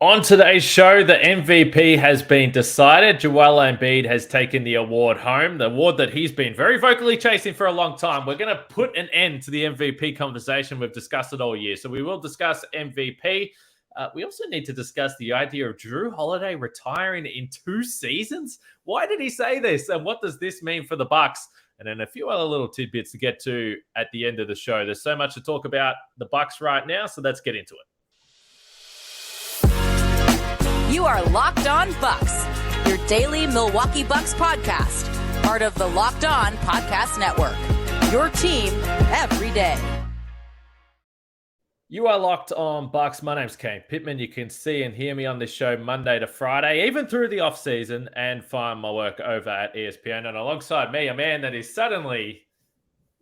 On today's show, the MVP has been decided. Joel Embiid has taken the award home, the award that he's been very vocally chasing for a long time. We're going to put an end to the MVP conversation. We've discussed it all year. So we will discuss MVP. We also need to discuss the idea of Jrue Holiday retiring in 2 seasons. Why did he say this? And what does this mean for the Bucks? And then a few other little tidbits to get to at the end of the show. There's so much to talk about the Bucks right now, so let's get into it. You are Locked On Bucks, your daily Milwaukee Bucks podcast, part of the Locked On Podcast Network, your team every day. You are Locked On Bucks. My name's Kane Pittman. You can see and hear me on this show Monday to Friday, even through the offseason, and find my work over at ESPN. And alongside me, a man that is suddenly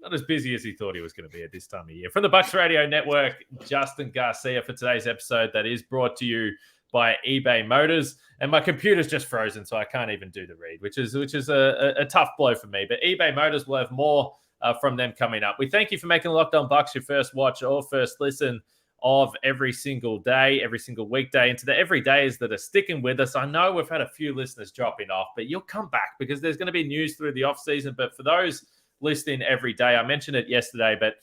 not as busy as he thought he was going to be at this time of year. From the Bucks Radio Network, Justin Garcia for today's episode that is brought to you by eBay Motors, and my computer's just frozen, so I can't even do the read, which is a tough blow for me. But eBay Motors will have more from them coming up. We thank you for making Locked On Bucks your first watch or first listen of every single day, every single weekday, and to the everydays that are sticking with us. I know we've had a few listeners dropping off, but you'll come back because there's going to be news through the offseason. But for those listening every day, I mentioned it yesterday, but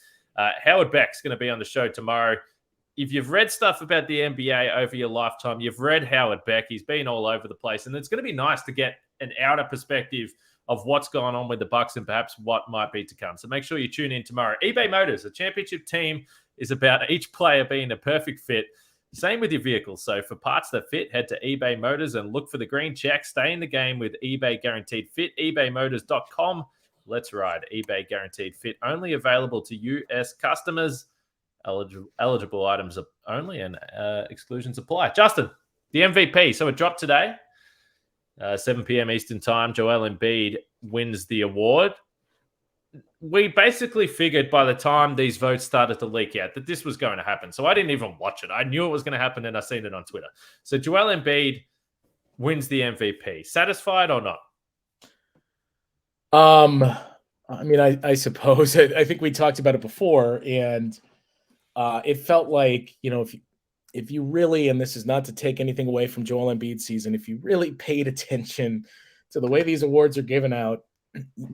Howard Beck's going to be on the show tomorrow. If you've read stuff about the NBA over your lifetime, you've read Howard Beck. He's been all over the place. And it's going to be nice to get an outer perspective of what's going on with the Bucks and perhaps what might be to come. So make sure you tune in tomorrow. eBay Motors, a championship team, is about each player being a perfect fit. Same with your vehicle. So for parts that fit, head to eBay Motors and look for the green check. Stay in the game with eBay Guaranteed Fit. ebaymotors.com. Let's ride. eBay Guaranteed Fit. Only available to U.S. customers. Eligible items only, and exclusions apply. Justin, the MVP. So it dropped today, 7 p.m. Eastern time. Joel Embiid wins the award. We basically figured by the time these votes started to leak out that this was going to happen. So I didn't even watch it. I knew it was going to happen, and I seen it on Twitter. So Joel Embiid wins the MVP. Satisfied or not? I mean, I suppose. I think we talked about it before, and it felt like, if you really, and this is not to take anything away from Joel Embiid's season, if you really paid attention to the way these awards are given out,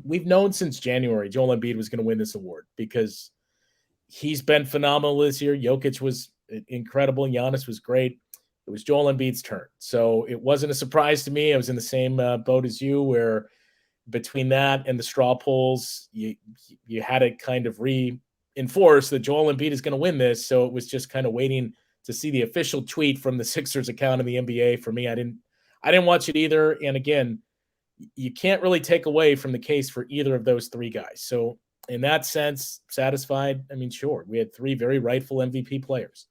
we've known since January Joel Embiid was going to win this award because he's been phenomenal this year. Jokic was incredible. Giannis was great. It was Joel Embiid's turn. So it wasn't a surprise to me. I was in the same boat as you, where between that and the straw polls, you had to kind of reinforce that Joel Embiid is going to win this. So it was just kind of waiting to see the official tweet from the Sixers account in the NBA. For me, I didn't watch it either. And again, you can't really take away from the case for either of those three guys. So in that sense, satisfied. I mean, sure, we had 3 very rightful MVP players.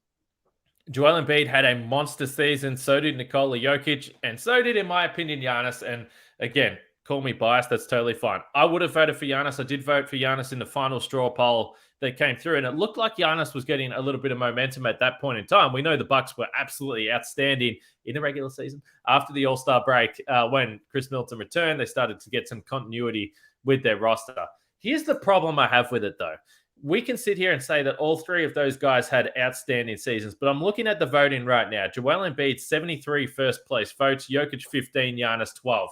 Joel Embiid had a monster season. So did Nikola Jokic, and so did, in my opinion, Giannis. And again, call me biased, that's totally fine. I would have voted for Giannis. I did vote for Giannis in the final straw poll that came through, and it looked like Giannis was getting a little bit of momentum at that point in time. We know the Bucks were absolutely outstanding in the regular season. After the All-Star break, when Chris Middleton returned, they started to get some continuity with their roster. Here's the problem I have with it, though. We can sit here and say that all 3 of those guys had outstanding seasons, but I'm looking at the voting right now. Joel Embiid, 73 first-place votes. Jokic, 15. Giannis, 12.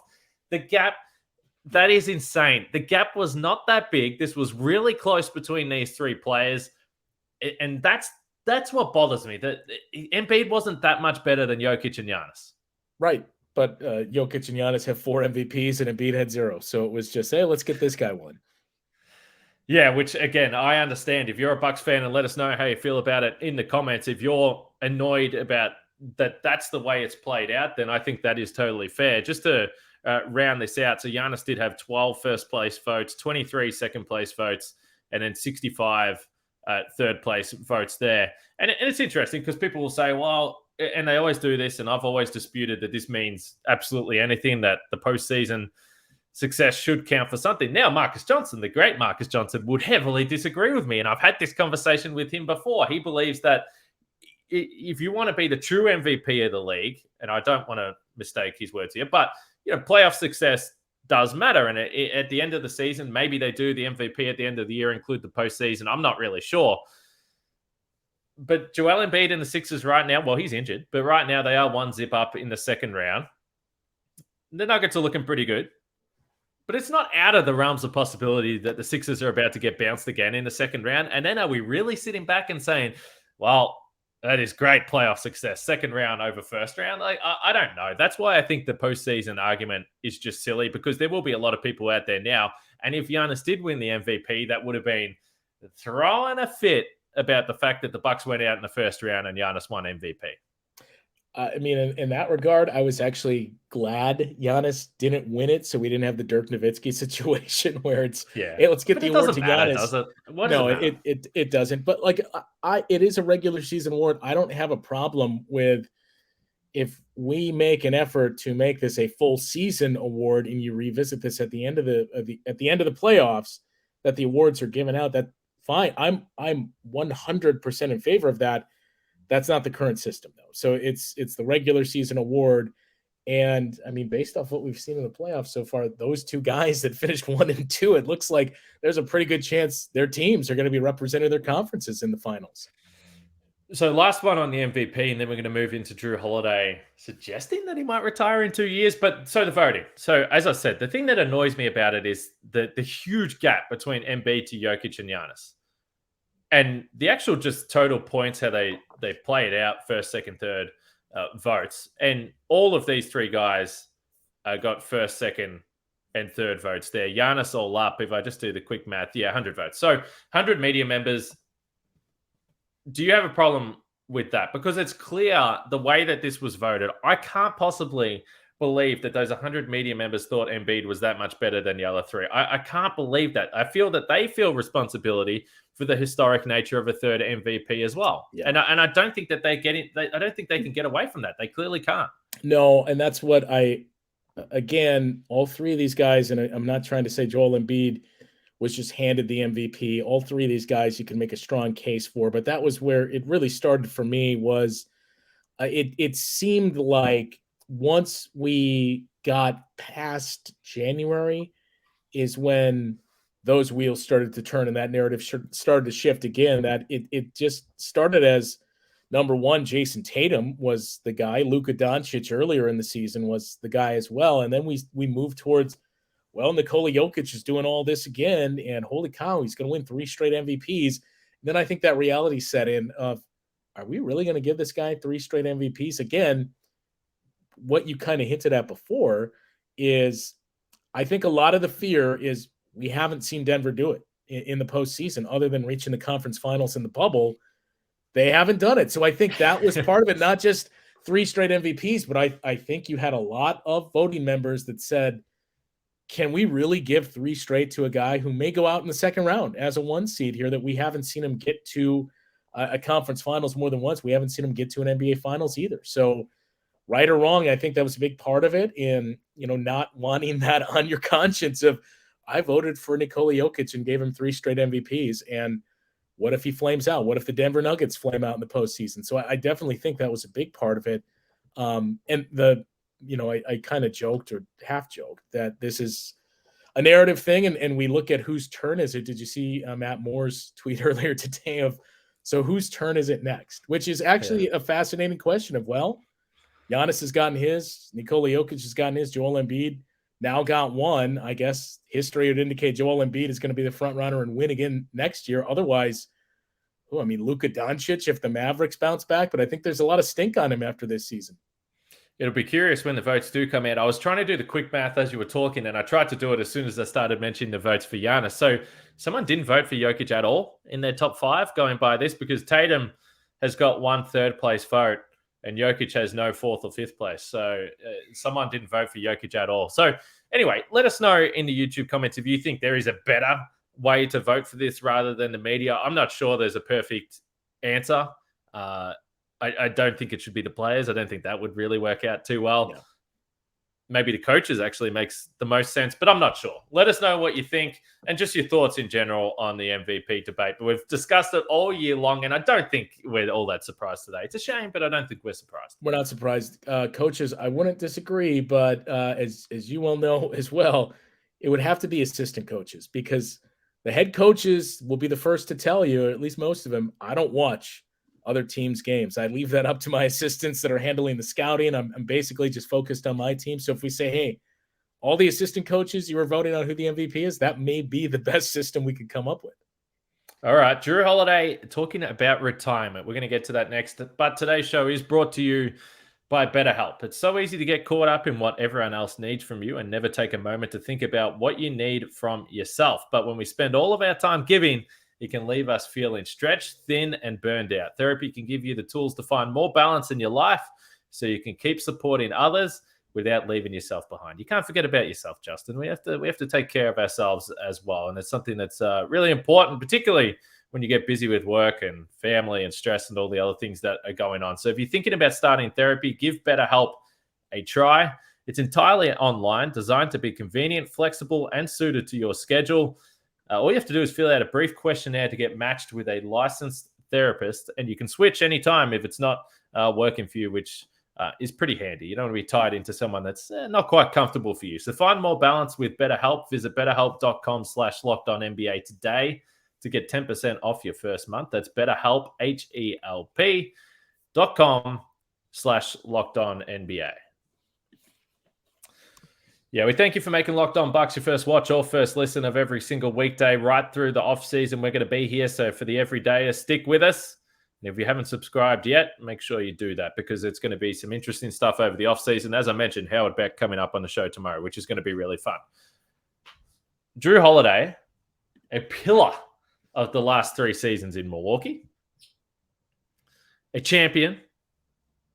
The gap, that is insane. The gap was not that big. This was really close between these 3 players. And that's what bothers me. That Embiid wasn't that much better than Jokic and Giannis. Right. But Jokic and Giannis have 4 MVPs and Embiid had 0. So it was just, hey, let's get this guy one. Yeah, which, again, I understand. If you're a Bucks fan, and let us know how you feel about it in the comments. If you're annoyed about that's the way it's played out, then I think that is totally fair. Just to round this out, so Giannis did have 12 first-place votes, 23 second-place votes, and then 65 third-place votes there. And it's interesting because people will say, well, and they always do this, and I've always disputed that this means absolutely anything, that the postseason success should count for something. Now, Marcus Johnson, the great Marcus Johnson, would heavily disagree with me, and I've had this conversation with him before. He believes that if you want to be the true MVP of the league, and I don't want to mistake his words here, but playoff success does matter. And at the end of the season, maybe they do the MVP at the end of the year include the postseason. I'm not really sure. But Joel Embiid and the Sixers right now, well, he's injured, but right now they are 1-0 up in the second round. The Nuggets are looking pretty good. But it's not out of the realms of possibility that the Sixers are about to get bounced again in the second round. And then are we really sitting back and saying, well, that is great playoff success, second round over first round? Like, I don't know. That's why I think the postseason argument is just silly, because there will be a lot of people out there now. And if Giannis did win the MVP, that would have been throwing a fit about the fact that the Bucks went out in the first round and Giannis won MVP. I mean, in that regard, I was actually glad Giannis didn't win it, so we didn't have the Dirk Nowitzki situation where it's, hey, let's get the award to Giannis. Does it? No, it doesn't. But like, it is a regular season award. I don't have a problem with if we make an effort to make this a full season award and you revisit this at the end of the playoffs, that the awards are given out. That fine. I'm 100% in favor of that. That's not the current system, though. So it's the regular season award. And, I mean, based off what we've seen in the playoffs so far, those two guys that finished 1 and 2, it looks like there's a pretty good chance their teams are going to be representing their conferences in the finals. So last one on the MVP, and then we're going to move into Jrue Holiday suggesting that he might retire in 2 years. But so the voting. So as I said, the thing that annoys me about it is the huge gap between Embiid to Jokic and Giannis. And the actual just total points, how they play it out, first, second, third votes. And all of these three guys got first, second, and third votes there. Giannis all up, if I just do the quick math, 100 votes. So 100 media members. Do you have a problem with that? Because it's clear the way that this was voted. I can't possibly believe that those 100 media members thought Embiid was that much better than the other three. I can't believe that. I feel that they feel responsibility for the historic nature of a third MVP as well. Yeah. And I don't think that they get it. I don't think they can get away from that. They clearly can't. No, and that's what again, all three of these guys, and I'm not trying to say Joel Embiid was just handed the MVP. All three of these guys you can make a strong case for, but that was where it really started for me was it seemed like once we got past January is when those wheels started to turn and that narrative started to shift again. That it just started as number one, Jason Tatum was the guy. Luka Doncic earlier in the season was the guy as well. And then we moved towards, well, Nikola Jokic is doing all this again, and holy cow, he's going to win 3 straight MVPs. And then I think that reality set in of, are we really going to give this guy 3 straight MVPs? Again, what you kind of hinted at before is I think a lot of the fear is we haven't seen Denver do it in the postseason other than reaching the conference finals in the bubble. They haven't done it. So I think that was part of it, not just 3 straight MVPs, but I think you had a lot of voting members that said, can we really give 3 straight to a guy who may go out in the second round as a 1 seed here that we haven't seen him get to a conference finals more than once? We haven't seen him get to an NBA finals either. So right or wrong, I think that was a big part of it in, not wanting that on your conscience of, I voted for Nikola Jokic and gave him 3 straight MVPs. And what if he flames out? What if the Denver Nuggets flame out in the postseason? So I definitely think that was a big part of it. And I kind of joked or half joked that this is a narrative thing. And we look at whose turn is it? Did you see Matt Moore's tweet earlier today of, so whose turn is it next? Which is actually a fascinating question of, well, Giannis has gotten his, Nikola Jokic has gotten his, Joel Embiid now got 1. I guess history would indicate Joel Embiid is going to be the front runner and win again next year. Otherwise, Luka Doncic if the Mavericks bounce back, but I think there's a lot of stink on him after this season. It'll be curious when the votes do come out. I was trying to do the quick math as you were talking, and I tried to do it as soon as I started mentioning the votes for Giannis. So someone didn't vote for Jokic at all in their top 5 going by this, because Tatum has got 1 third-place vote and Jokic has no 4th or 5th place. So someone didn't vote for Jokic at all. So anyway, let us know in the YouTube comments if you think there is a better way to vote for this rather than the media. I'm not sure there's a perfect answer. I don't think it should be the players. I don't think that would really work out too well. Yeah. Maybe the coaches actually makes the most sense, but I'm not sure. Let us know what you think and just your thoughts in general on the MVP debate. But we've discussed it all year long, and I don't think we're all that surprised today. It's a shame, but I don't think we're surprised. We're not surprised. Coaches, I wouldn't disagree, but as you well know as well, it would have to be assistant coaches, because the head coaches will be the first to tell you, or at least most of them, I don't watch other teams' games. I leave that up to my assistants that are handling the scouting. I'm basically just focused on my team. So if we say, hey, all the assistant coaches, you were voting on who the MVP is, that may be the best system we could come up with. All right, Jrue Holiday talking about retirement. We're going to get to that next. But today's show is brought to you by BetterHelp. It's so easy to get caught up in what everyone else needs from you and never take a moment to think about what you need from yourself. But when we spend all of our time giving, it can leave us feeling stretched, thin, and burned out. Therapy can give you the tools to find more balance in your life so you can keep supporting others without leaving yourself behind. You can't forget about yourself, Justin. We have to take care of ourselves as well. And it's something that's really important, particularly when you get busy with work and family and stress and all the other things that are going on. So if you're thinking about starting therapy, give BetterHelp a try. It's entirely online, designed to be convenient, flexible, and suited to your schedule. All you have to do is fill out a brief questionnaire to get matched with a licensed therapist, and you can switch anytime if it's not working for you, which is pretty handy. You don't want to be tied into someone that's not quite comfortable for you. So find more balance with BetterHelp. Visit betterhelp.com/LockedOnNBA today to get 10% off your first month. That's BetterHelp, HELP.com/LockedOnNBA. Yeah, we thank you for making Locked On Bucks your first watch or first listen of every single weekday right through the offseason. We're going to be here. So for the everydayers, stick with us. And if you haven't subscribed yet, make sure you do that because it's going to be some interesting stuff over the offseason. As I mentioned, Howard Beck coming up on the show tomorrow, which is going to be really fun. Jrue Holiday, a pillar of the last 3 seasons in Milwaukee, a champion,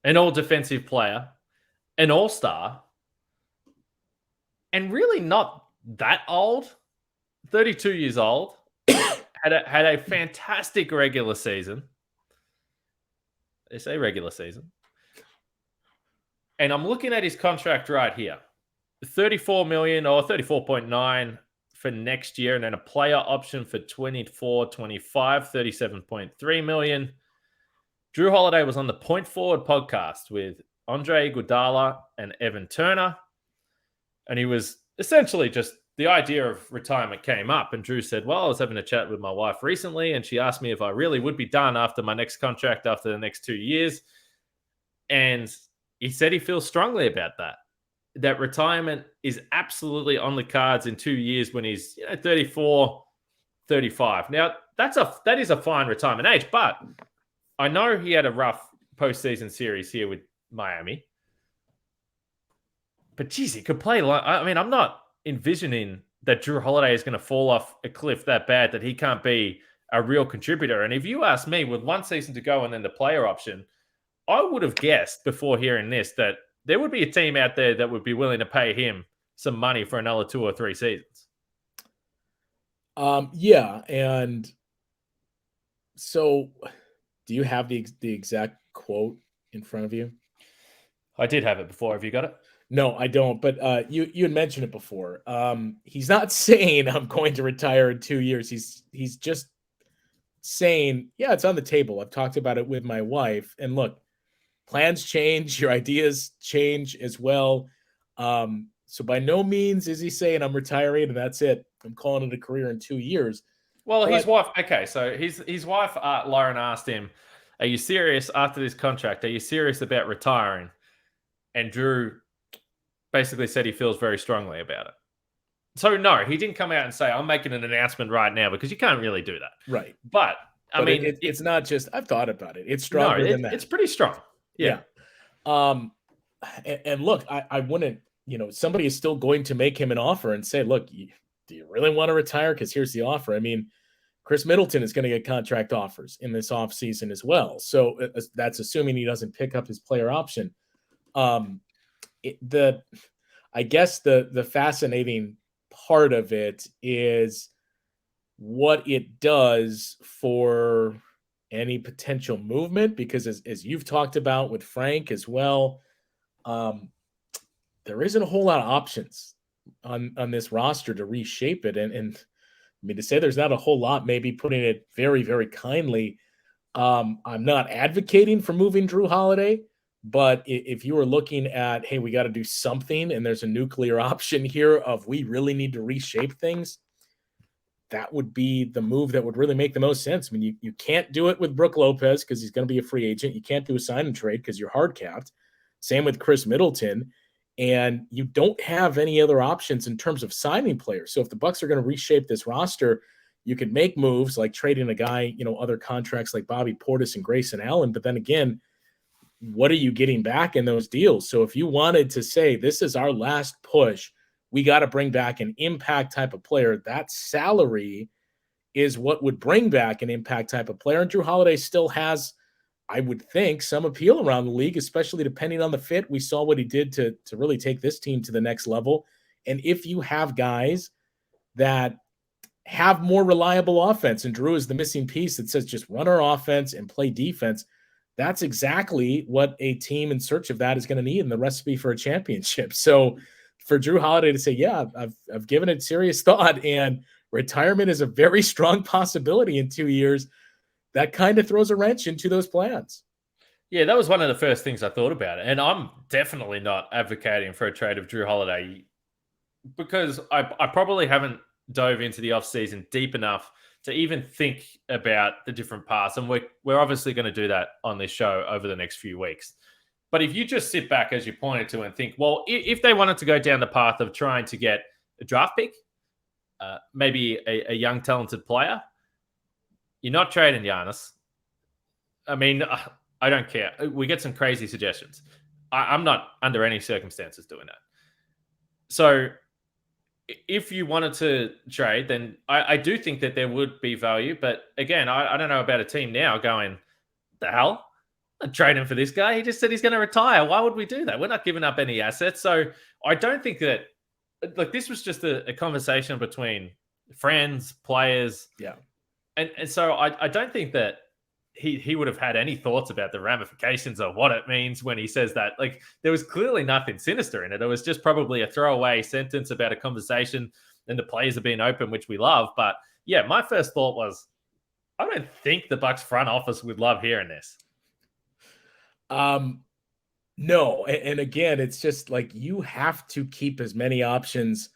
an all-defensive player, an all-star, and really not that old, 32 years old, had a fantastic regular season. They say regular season. And I'm looking at his contract right here. $34 million or $34.9 for next year, and then a player option for 24, 25, $37.3 million. Jrue Holiday was on the Point Forward podcast with Andre Iguodala and Evan Turner. And he was essentially just the idea of retirement came up. And Jrue said, well, I was having a chat with my wife recently, and she asked me if I really would be done after my next contract after the next 2 years. And he said he feels strongly about that retirement is absolutely on the cards in 2 years when he's 34, 35. Now, that is a fine retirement age, but I know he had a rough postseason series here with Miami. But geez, he could play. I mean, I'm not envisioning that Jrue Holiday is going to fall off a cliff that bad that he can't be a real contributor. And if you ask me, with 1 season to go and then the player option, I would have guessed before hearing this that there would be a team out there that would be willing to pay him some money for another 2 or 3 seasons. Yeah, and so do you have the exact quote in front of you? I did have it before. Have you got it? No, I don't. But you had mentioned it before. He's not saying I'm going to retire in 2 years. He's just saying, yeah, it's on the table. I've talked about it with my wife. And look, plans change, your ideas change as well. So by no means is he saying I'm retiring and that's it. I'm calling it a career in 2 years. Well, his wife. Okay, so his wife, Lauren, asked him, "Are you serious after this contract? Are you serious about retiring?" And Jrue basically said he feels very strongly about it. So no, he didn't come out and say, I'm making an announcement right now, because you can't really do that. Right. But I mean, it's not just, I've thought about it. It's stronger than that. It's pretty strong. Yeah. And look, I wouldn't, somebody is still going to make him an offer and say, look, do you really want to retire? Because here's the offer. I mean, Chris Middleton is going to get contract offers in this offseason as well. So that's assuming he doesn't pick up his player option. I guess the fascinating part of it is what it does for any potential movement, because as you've talked about with Frank as well, there isn't a whole lot of options on this roster to reshape it. And I mean, to say there's not a whole lot, maybe putting it very, very kindly. I'm not advocating for moving Jrue Holiday, but if you were looking at, hey, we got to do something, and there's a nuclear option here of we really need to reshape things, that would be the move that would really make the most sense. I mean, you can't do it with Brook Lopez because he's going to be a free agent. You can't do a sign and trade because you're hard capped. Same with Chris Middleton. And you don't have any other options in terms of signing players. So if the Bucks are going to reshape this roster, you could make moves like trading a guy, other contracts like Bobby Portis and Grayson Allen. But then again, what are you getting back in those deals? So if you wanted to say this is our last push, we got to bring back an impact type of player, that salary is what would bring back an impact type of player. And Jrue Holiday still has, I would think, some appeal around the league, especially depending on the fit. We saw what he did to really take this team to the next level. And if you have guys that have more reliable offense, and Jrue is the missing piece that says just run our offense and play defense, that's exactly what a team in search of that is going to need in the recipe for a championship. So for Jrue Holiday to say, yeah, I've given it serious thought, and retirement is a very strong possibility in 2 years, that kind of throws a wrench into those plans. Yeah, that was one of the first things I thought about. And I'm definitely not advocating for a trade of Jrue Holiday because I probably haven't dove into the offseason deep enough to even think about the different paths. And we're obviously going to do that on this show over the next few weeks. But if you just sit back, as you pointed to, and think, well, if they wanted to go down the path of trying to get a draft pick, maybe a young, talented player, you're not trading Giannis. I mean, I don't care. We get some crazy suggestions. I'm not under any circumstances doing that. So if you wanted to trade, then I do think that there would be value. But again, I don't know about a team now going, the hell? I'm trading for this guy. He just said he's going to retire. Why would we do that? We're not giving up any assets. So I don't think that, like, this was just a conversation between friends, players. Yeah. And so I don't think that he would have had any thoughts about the ramifications of what it means when he says that. Like, there was clearly nothing sinister in it. It was just probably a throwaway sentence about a conversation, and the players are being open, which we love. But yeah, my first thought was, I don't think the Bucks front office would love hearing this. No. And again, it's just like, you have to keep as many options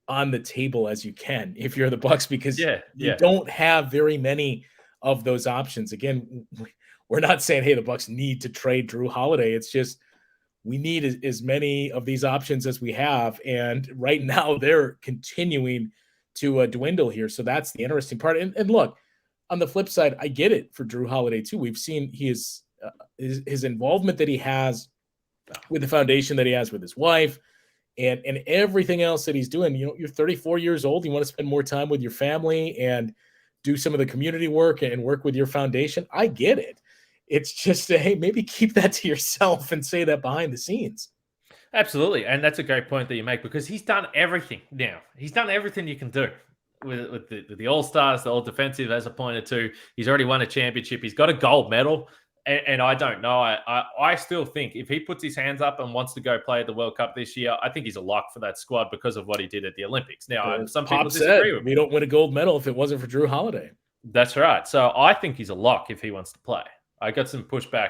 on the table as you can if you're the Bucks, because you don't have very many of those options. Again, we're not saying, hey, the Bucks need to trade Jrue Holiday. It's just, we need as many of these options as we have. And right now they're continuing to dwindle here. So that's the interesting part. And look, on the flip side, I get it for Jrue Holiday too. We've seen his involvement that he has with the foundation that he has with his wife and everything else that he's doing. You're 34 years old. You want to spend more time with your family and do some of the community work and work with your foundation. I get it. It's just, hey, maybe keep that to yourself and say that behind the scenes. Absolutely. And that's a great point that you make, because he's done everything now. He's done everything you can do with the All-Stars, the All-Defensive, as I pointed to. He's already won a championship. He's got a gold medal. And I don't know. I still think if he puts his hands up and wants to go play at the World Cup this year, I think he's a lock for that squad because of what he did at the Olympics. Now, some people disagree with me. We don't win a gold medal if it wasn't for Jrue Holiday. That's right. So I think he's a lock if he wants to play. I got some pushback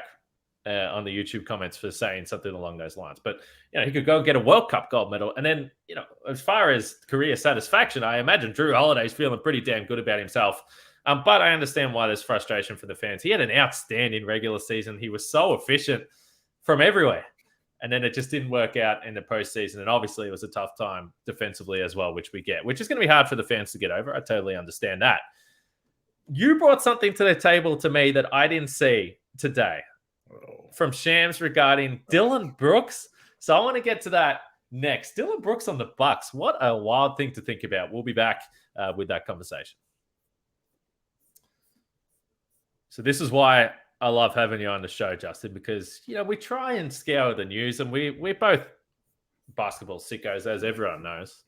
on the YouTube comments for saying something along those lines. But, he could go and get a World Cup gold medal. And then, as far as career satisfaction, I imagine Jrue Holiday's feeling pretty damn good about himself. But I understand why there's frustration for the fans. He had an outstanding regular season. He was so efficient from everywhere. And then it just didn't work out in the postseason. And obviously it was a tough time defensively as well, which we get, which is going to be hard for the fans to get over. I totally understand that. You brought something to the table to me that I didn't see today from Shams regarding Dillon Brooks. So I want to get to that next. Dillon Brooks on the Bucks. What a wild thing to think about. We'll be back with that conversation. So this is why I love having you on the show, Justin, because, we try and scour the news, and we're both basketball sickos, as everyone knows.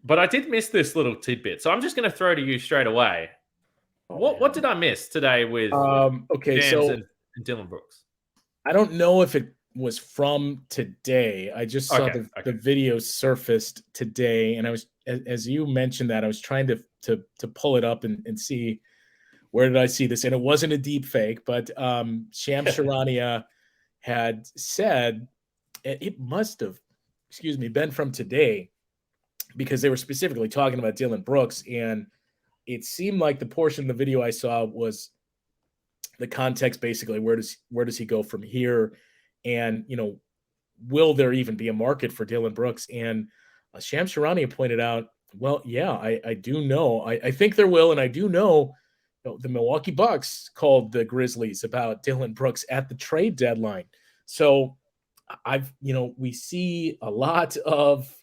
But I did miss this little tidbit. So I'm just going to throw to you straight away. What did I miss today with Jams and Dillon Brooks? I don't know if it was from today. I just saw the video surfaced today, and I was, as you mentioned that, I was trying to pull it up and see, where did I see this? And it wasn't a deep fake, but Shams Charania had said, it must have, been from today, because they were specifically talking about Dillon Brooks, and it seemed like the portion of the video I saw was the context, basically, where does he go from here, and will there even be a market for Dillon Brooks? And Shams Charania pointed out, well, yeah, I do know. I think there will, and I do know the Milwaukee Bucks called the Grizzlies about Dillon Brooks at the trade deadline. So we see a lot of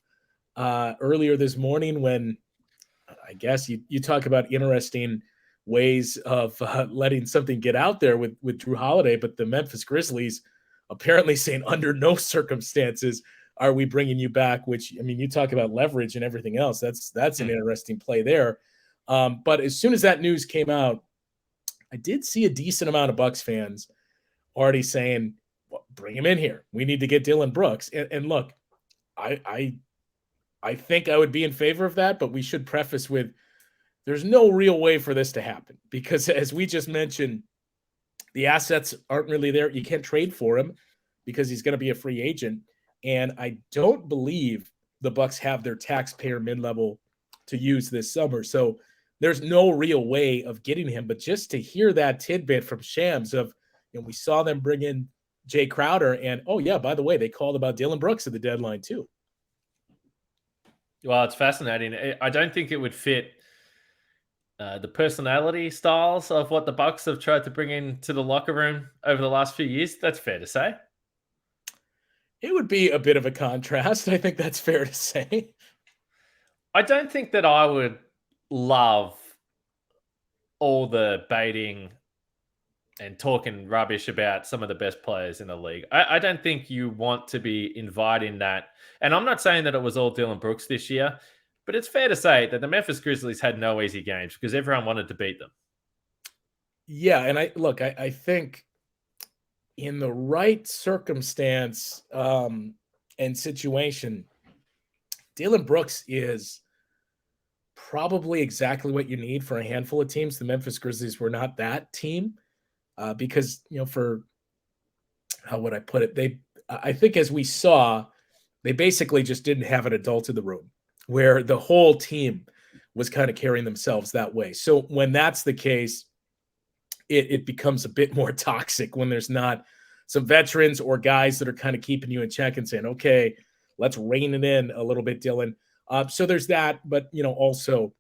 earlier this morning when I guess you talk about interesting ways of letting something get out there with Jrue Holiday, but the Memphis Grizzlies apparently saying under no circumstances are we bringing you back, which, I mean, you talk about leverage and everything else. That's an interesting play there. But as soon as that news came out, I did see a decent amount of Bucks fans already saying, well, bring him in here. We need to get Dillon Brooks. And look, I think I would be in favor of that, but we should preface with there's no real way for this to happen because, as we just mentioned, the assets aren't really there. You can't trade for him because he's going to be a free agent. And I don't believe the Bucks have their taxpayer mid-level to use this summer. So there's no real way of getting him. But just to hear that tidbit from Shams of, we saw them bring in Jay Crowder, and, oh, yeah, by the way, they called about Dillon Brooks at the deadline too. Well, it's fascinating. I don't think it would fit the personality styles of what the Bucks have tried to bring into the locker room over the last few years. That's fair to say. It would be a bit of a contrast. I think that's fair to say. I don't think that I would love all the baiting and talking rubbish about some of the best players in the league. I don't think you want to be inviting that. And I'm not saying that it was all Dillon Brooks this year, but it's fair to say that the Memphis Grizzlies had no easy games because everyone wanted to beat them. Yeah, and I think in the right circumstance and situation, Dillon Brooks is probably exactly what you need for a handful of teams. The Memphis Grizzlies were not that team because, for how would I put it? I think as we saw, they basically just didn't have an adult in the room where the whole team was kind of carrying themselves that way. So when that's the case, it becomes a bit more toxic when there's not some veterans or guys that are kind of keeping you in check and saying, okay, let's rein it in a little bit, Dillon. So there's that, but, also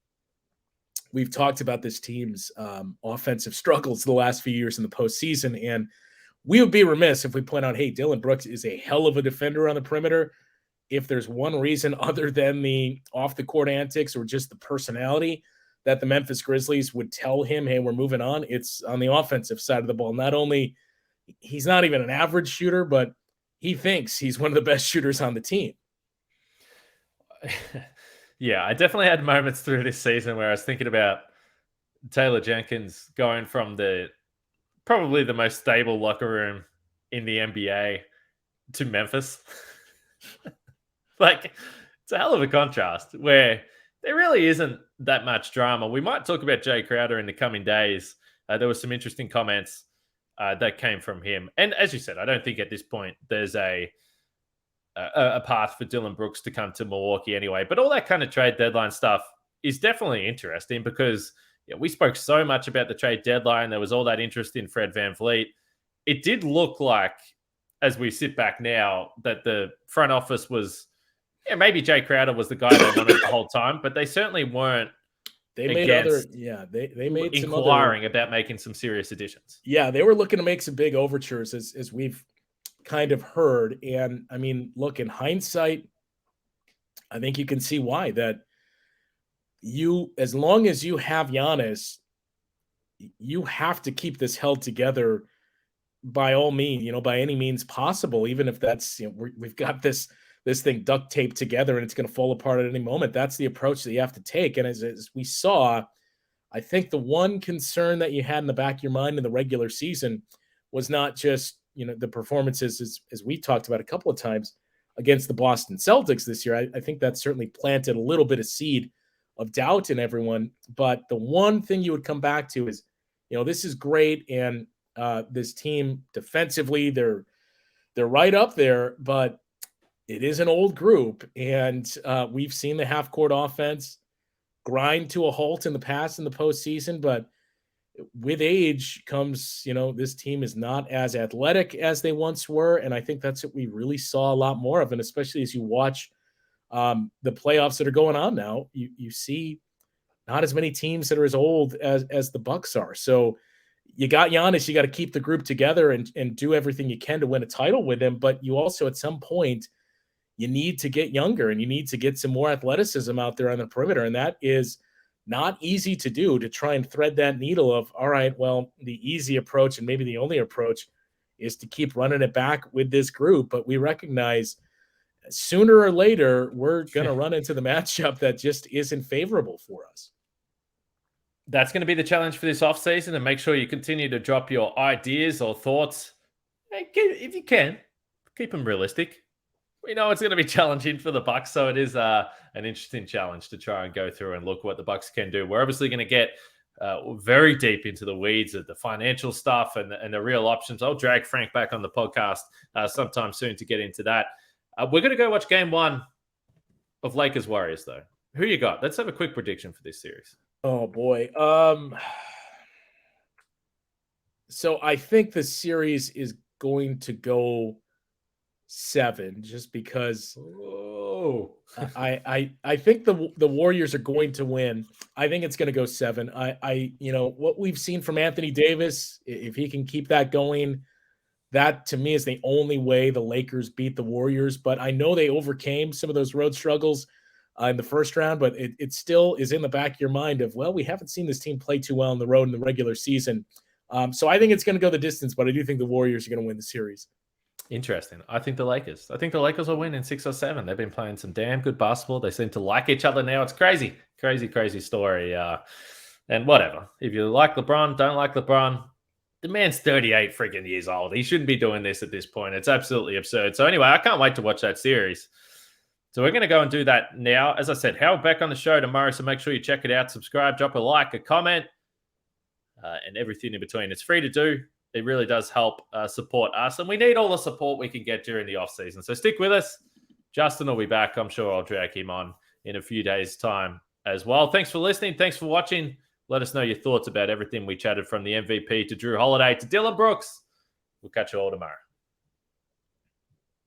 we've talked about this team's offensive struggles the last few years in the postseason, and we would be remiss if we point out, hey, Dillon Brooks is a hell of a defender on the perimeter. If there's one reason other than the off-the-court antics or just the personality that the Memphis Grizzlies would tell him, hey, we're moving on, it's on the offensive side of the ball. Not only he's not even an average shooter, but he thinks he's one of the best shooters on the team. Yeah, I definitely had moments through this season where I was thinking about Taylor Jenkins going from probably the most stable locker room in the NBA to Memphis. It's a hell of a contrast where there really isn't that much drama. We might talk about Jay Crowder in the coming days. There were some interesting comments that came from him. And as you said, I don't think at this point there's a path for Dillon Brooks to come to Milwaukee anyway. But all that kind of trade deadline stuff is definitely interesting because we spoke so much about the trade deadline. There was all that interest in Fred VanVleet. It did look like, as we sit back now, that the front office was, maybe Jay Crowder was the guy they wanted the whole time, but they certainly weren't. They made they made inquiring about making some serious additions. Yeah, they were looking to make some big overtures, as we've kind of heard. And I mean, look, in hindsight, I think you can see why. That as long as you have Giannis, you have to keep this held together by all means, by any means possible, even if that's, we've got this thing duct taped together and it's going to fall apart at any moment. That's the approach that you have to take. And as we saw, I think the one concern that you had in the back of your mind in the regular season was not just, the performances as we talked about a couple of times against the Boston Celtics this year. I think that certainly planted a little bit of seed of doubt in everyone. But the one thing you would come back to is, this is great. And this team defensively, they're right up there, but it is an old group, and we've seen the half court offense grind to a halt in the past in the postseason, but with age comes, this team is not as athletic as they once were. And I think that's what we really saw a lot more of. And especially as you watch the playoffs that are going on now, you see not as many teams that are as old as the Bucks are. So you got Giannis, you got to keep the group together and do everything you can to win a title with him. But you also, at some point, you need to get younger and you need to get some more athleticism out there on the perimeter. And that is not easy to do, to try and thread that needle of, all right, well, the easy approach and maybe the only approach is to keep running it back with this group. But we recognize sooner or later, we're going to run into the matchup that just isn't favorable for us. That's going to be the challenge for this offseason, and make sure you continue to drop your ideas or thoughts. If you can, keep them realistic. We know it's going to be challenging for the Bucks, so it is an interesting challenge to try and go through and look what the Bucks can do. We're obviously going to get very deep into the weeds of the financial stuff and the real options. I'll drag Frank back on the podcast sometime soon to get into that. We're going to go watch Game 1 of Lakers-Warriors, though. Who you got? Let's have a quick prediction for this series. Oh, boy. So I think the series is going to go 7, just because I think the Warriors are going to win. I think it's going to go 7. What we've seen from Anthony Davis, if he can keep that going, that to me is the only way the Lakers beat the Warriors. But I know they overcame some of those road struggles in the first round, but it still is in the back of your mind of, well, we haven't seen this team play too well on the road in the regular season. So I think it's going to go the distance, but I do think the Warriors are going to win the series. Interesting. I think the Lakers will win in 6 or 7. They've been playing some damn good basketball. They seem to like each other now. It's crazy story. And whatever. If you like LeBron, don't like LeBron, the man's 38 freaking years old. He shouldn't be doing this at this point. It's absolutely absurd. So anyway, I can't wait to watch that series. So we're going to go and do that now. As I said, Howard back on the show tomorrow, so make sure you check it out. Subscribe, drop a like, a comment, and everything in between. It's free to do. It really does help support us, and we need all the support we can get during the offseason. So stick with us. Justin will be back. I'm sure I'll drag him on in a few days' time as well. Thanks for listening. Thanks for watching. Let us know your thoughts about everything we chatted, from the MVP to Jrue Holiday to Dillon Brooks. We'll catch you all tomorrow.